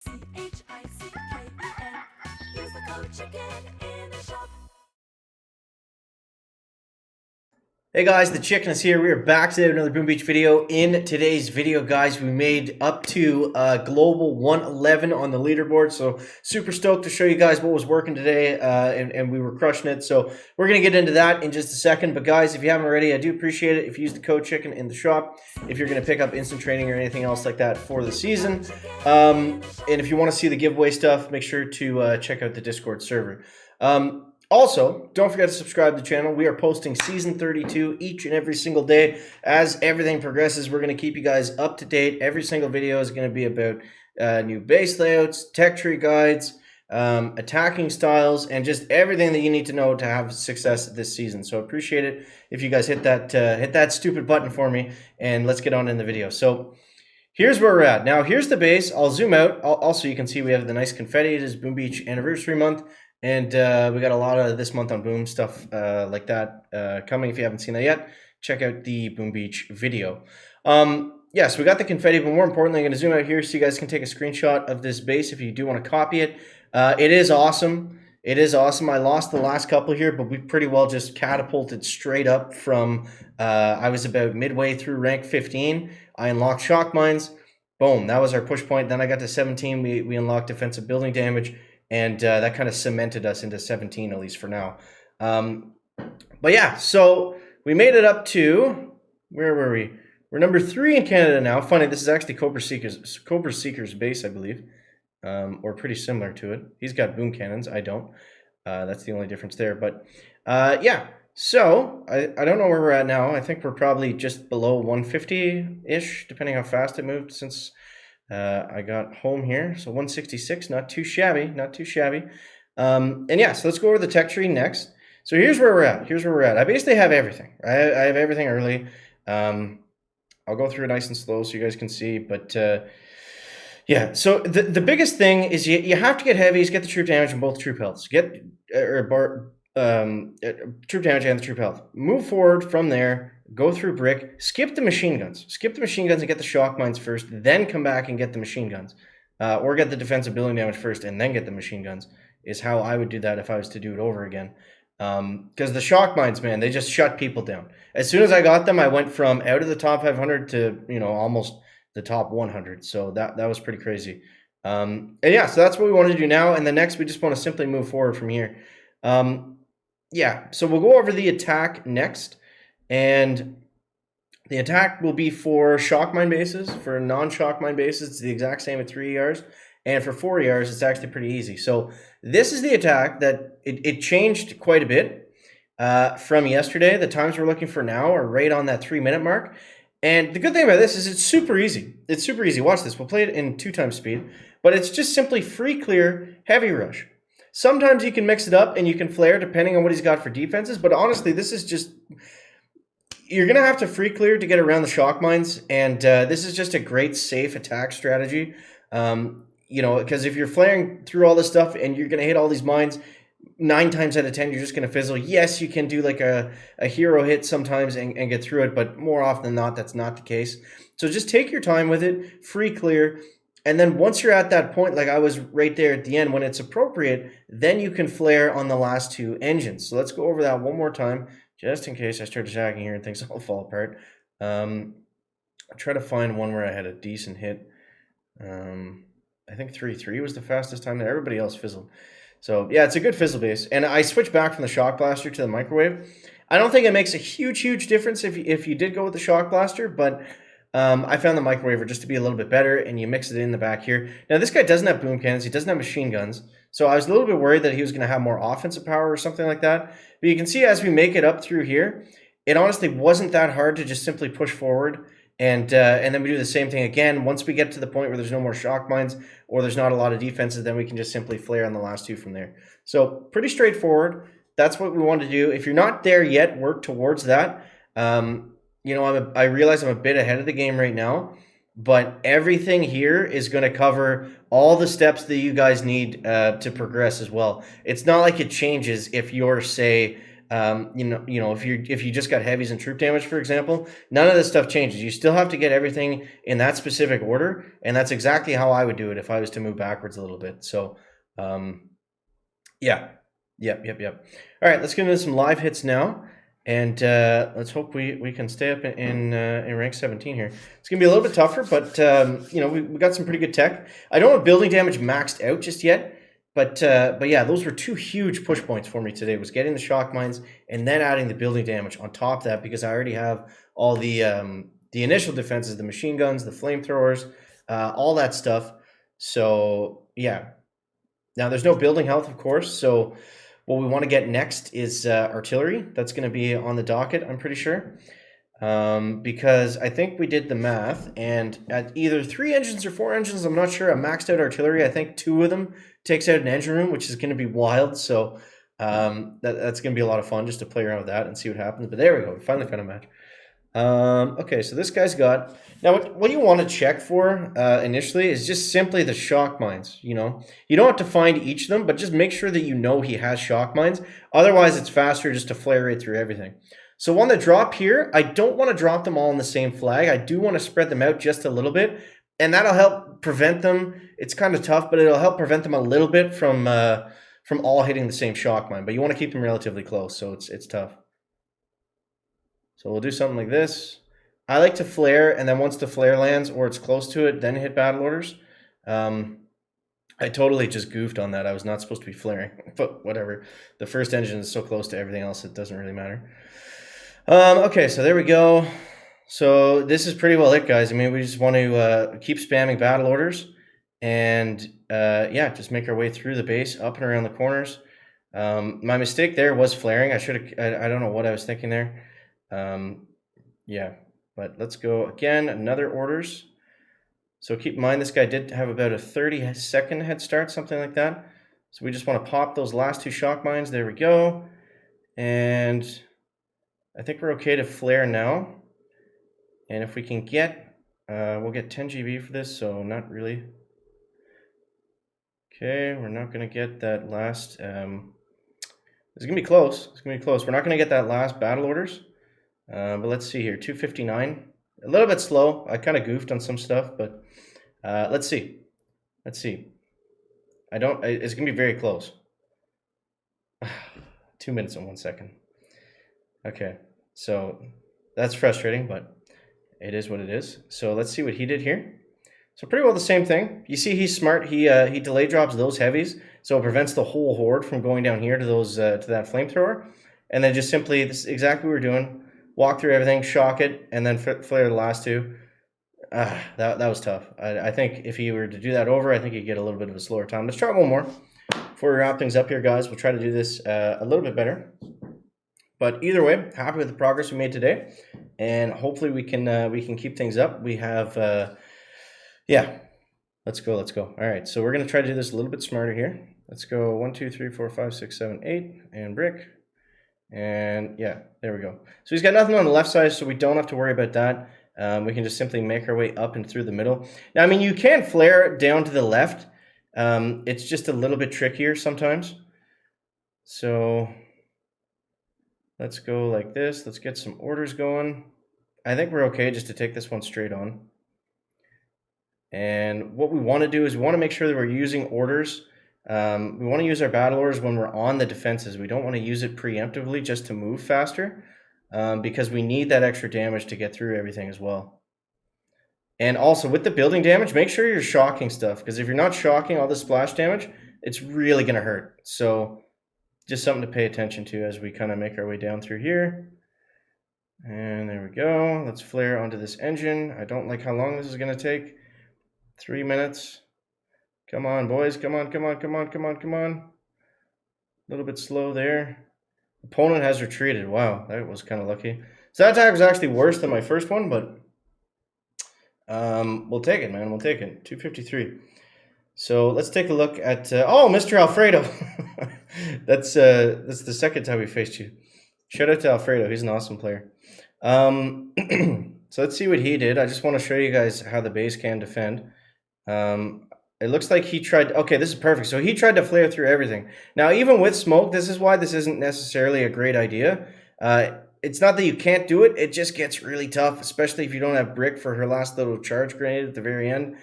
Use the code CHICKEN in the shop. Hey guys, the Chicken is here. We are back today with another Boom Beach video. In today's video, guys, we made up to global 111 on the leaderboard. So super stoked to show you guys what was working today, and we were crushing it. So we're gonna get into that in just a second. But guys, if you haven't already, I do appreciate it if you use the code Chicken in the shop. If you're gonna pick up instant training or anything else like that for the season, and if you want to see the giveaway stuff, make sure to check out the Discord server. Also, don't forget to subscribe to the channel. We are posting Season 32 each and every single day. As everything progresses, we're going to keep you guys up to date. Every single video is going to be about new base layouts, tech tree guides, attacking styles, and just everything that you need to know to have success this season. So appreciate it if you guys hit that stupid button for me, and let's get on in the video. So here's where we're at. Now, here's the base. I'll zoom out. Also, you can see we have the nice confetti. It is Boom Beach Anniversary Month. And we got a lot of this month on Boom stuff like that coming. If you haven't seen that yet, check out the Boom Beach video. Yes, we got the confetti, but more importantly, I'm going to zoom out here so you guys can take a screenshot of this base if you do want to copy it. It is awesome. It is awesome. I lost the last couple here, but we pretty well just catapulted straight up from, I was about midway through rank 15. I unlocked shock mines. Boom, that was our push point. Then I got to 17. We unlocked defensive building damage. And that kind of cemented us into 17, at least for now. But yeah, so we made it up to, where were we? We're number 3 in Canada now. Funny, this is actually Cobra Seeker's base, I believe, or pretty similar to it. He's got boom cannons. I don't. That's the only difference there. But yeah, so I don't know where we're at now. I think we're probably just below 150-ish, depending how fast it moved since I got home here. So 166, not too shabby, not too shabby. And yeah, so let's go over the tech tree next. So here's where we're at. Here's where we're at. I basically have everything. I have everything early. I'll go through it nice and slow so you guys can see. But yeah, so the biggest thing is you have to get heavies, get the troop damage and both troop healths. Get troop damage and the troop health. Move forward from there. Go through brick, skip the machine guns. Skip the machine guns and get the shock mines first, then come back and get the machine guns. Or get the defensive building damage first and then get the machine guns is how I would do that if I was to do it over again. Because the shock mines, man, they just shut people down. As soon as I got them, I went from out of the top 500 to, almost the top 100. So that was pretty crazy. And yeah, so that's what we want to do now. And the next, we just want to simply move forward from here. Yeah, so we'll go over the attack next. And the attack will be for shock mine bases. For non-shock mine bases, it's the exact same at 3 ERs. And for 4 ERs, it's actually pretty easy. So this is the attack that it changed quite a bit from yesterday. The times we're looking for now are right on that 3-minute mark. And the good thing about this is it's super easy. It's super easy. Watch this. We'll play it in 2 times speed. But it's just simply free clear, heavy rush. Sometimes you can mix it up and you can flare depending on what he's got for defenses. But honestly, this is just... You're going to have to free clear to get around the shock mines, and this is just a great safe attack strategy. Because if you're flaring through all this stuff and you're going to hit all these mines, 9 times out of 10, you're just going to fizzle. Yes, you can do like a hero hit sometimes and get through it, but more often than not, that's not the case. So just take your time with it, free clear, and then once you're at that point, like I was right there at the end, when it's appropriate, then you can flare on the last 2 engines. So let's go over that one more time, just in case I start attacking here and things all fall apart. I'll try to find one where I had a decent hit. I think 3-3 was the fastest time there. Everybody else fizzled. So yeah, it's a good fizzle base. And I switched back from the shock blaster to the microwave. I don't think it makes a huge difference if you did go with the shock blaster, but I found the microwaver just to be a little bit better, and you mix it in the back here. Now, this guy doesn't have boom cannons. He doesn't have machine guns. So I was a little bit worried that he was going to have more offensive power or something like that. But you can see as we make it up through here, it honestly wasn't that hard to just simply push forward. And then we do the same thing again. Once we get to the point where there's no more shock mines or there's not a lot of defenses, then we can just simply flare on the last 2 from there. So pretty straightforward. That's what we want to do. If you're not there yet, work towards that. I realize I'm a bit ahead of the game right now, but everything here is going to cover all the steps that you guys need to progress as well. It's not like it changes if you're, say, If you just got heavies and troop damage, for example, none of this stuff changes. You still have to get everything in that specific order, and that's exactly how I would do it if I was to move backwards a little bit. So, yeah, yep. All right, let's get into some live hits now, and let's hope we can stay up in rank 17 here. It's gonna be a little bit tougher, but we got some pretty good tech. I don't have building damage maxed out just yet. But yeah, those were two huge push points for me today, was getting the shock mines and then adding the building damage on top of that, because I already have all the initial defenses, the machine guns, the flamethrowers, all that stuff. So yeah. Now there's no building health, of course. So what we want to get next is artillery. That's going to be on the docket, I'm pretty sure. Because I think we did the math, and at either 3 engines or 4 engines, I'm not sure, a maxed out artillery, I think 2 of them takes out an engine room, which is going to be wild. So that's going to be a lot of fun just to play around with that and see what happens. But there we go, we finally found a match. Okay, so this guy's got, now what you want to check for initially is just simply the shock mines. You don't have to find each of them, but just make sure that he has shock mines. Otherwise, it's faster just to flare right through everything. So on the drop here, I don't want to drop them all on the same flag. I do want to spread them out just a little bit, and that'll help prevent them. It's kind of tough, but it'll help prevent them a little bit from all hitting the same shock mine. But you want to keep them relatively close, so it's tough. So we'll do something like this. I like to flare, and then once the flare lands or it's close to it, then hit battle orders. I totally just goofed on that. I was not supposed to be flaring, but whatever. The first engine is so close to everything else, it doesn't really matter. Okay, so there we go. So this is pretty well it, guys. I mean, we just want to keep spamming battle orders, and yeah, just make our way through the base, up and around the corners. My mistake there was flaring. I don't know what I was thinking there. Yeah, but let's go again, another orders. So keep in mind, this guy did have about a 30-second head start, something like that. So we just want to pop those last 2 shock mines. There we go. And I think we're okay to flare now. And if we can get, we'll get 10 GB for this, so not really. Okay, we're not going to get that last, it's going to be close. It's going to be close. We're not going to get that last battle orders. But let's see here, 259. A little bit slow. I kind of goofed on some stuff, but let's see. Let's see. It's going to be very close. 2 minutes and 1 second. Okay, so that's frustrating, but it is what it is. So let's see what he did here. So pretty well the same thing. You see, he's smart. He delay drops those heavies, so it prevents the whole horde from going down here to those to that flamethrower, and then just simply, this is exactly what we're doing. Walk through everything, shock it, and then flare the last 2. That was tough. I think if he were to do that over, I think he'd get a little bit of a slower time. Let's try one more before we wrap things up here, guys. We'll try to do this a little bit better. But either way, happy with the progress we made today, and hopefully we can keep things up. We have, yeah, let's go. All right, so we're gonna try to do this a little bit smarter here. Let's go 1, 2, 3, 4, 5, 6, 7, 8, and brick. And yeah, there we go. So he's got nothing on the left side, so we don't have to worry about that. We can just simply make our way up and through the middle. Now, I mean, you can flare down to the left. It's just a little bit trickier sometimes. So let's go like this. Let's get some orders going. I think we're okay just to take this one straight on. And what we want to do is we want to make sure that we're using orders. We want to use our battle orders when we're on the defenses. We don't want to use it preemptively just to move faster, because we need that extra damage to get through everything as well. And also with the building damage, make sure you're shocking stuff, because if you're not shocking all the splash damage, it's really going to hurt. So just something to pay attention to as we kind of make our way down through here. And there we go. Let's flare onto this engine. I don't like how long this is going to take. 3 minutes. Come on, boys. Come on. A little bit slow there. Opponent has retreated. Wow, that was kind of lucky. So that attack was actually worse than my first one, but we'll take it, man. We'll take it. 253. So let's take a look at... oh, Mr. Alfredo. That's the second time we faced you. Shout out to Alfredo. He's an awesome player. So let's see what he did. I just want to show you guys how the base can defend. It looks like he tried. Okay, this is perfect. So he tried to flare through everything. Now, even with smoke, this is why this isn't necessarily a great idea. It's not that you can't do it. It just gets really tough, especially if you don't have Brick for her last little charge grenade at the very end.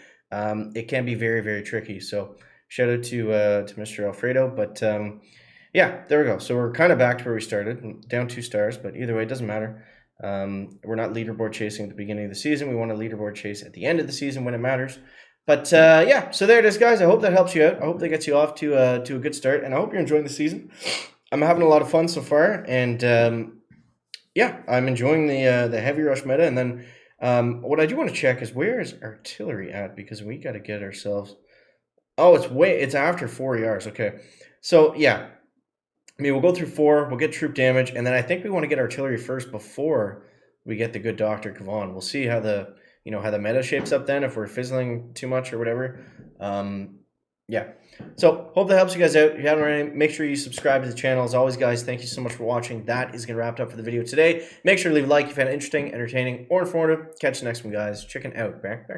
It can be very, very tricky. So shout out to Mr. Alfredo. But yeah, there we go. So we're kind of back to where we started, down 2 stars. But either way, it doesn't matter. We're not leaderboard chasing at the beginning of the season. We want to leaderboard chase at the end of the season when it matters. But yeah, so there it is, guys. I hope that helps you out. I hope that gets you off to a good start, and I hope you're enjoying the season. I'm having a lot of fun so far, and yeah, I'm enjoying the heavy rush meta. And then what I do want to check is where is artillery at, because we got to get ourselves. Oh, it's after 4 yards. Okay, so yeah, I mean we'll go through 4. We'll get troop damage, and then I think we want to get artillery first before we get the good Dr. Kavan. We'll see how the meta shapes up then, if we're fizzling too much or whatever. Yeah. So hope that helps you guys out. If you haven't already, make sure you subscribe to the channel. As always, guys, thank you so much for watching. That is going to wrap it up for the video today. Make sure to leave a like if you found it interesting, entertaining, or informative. Catch you next one, guys. Chicken out. Back.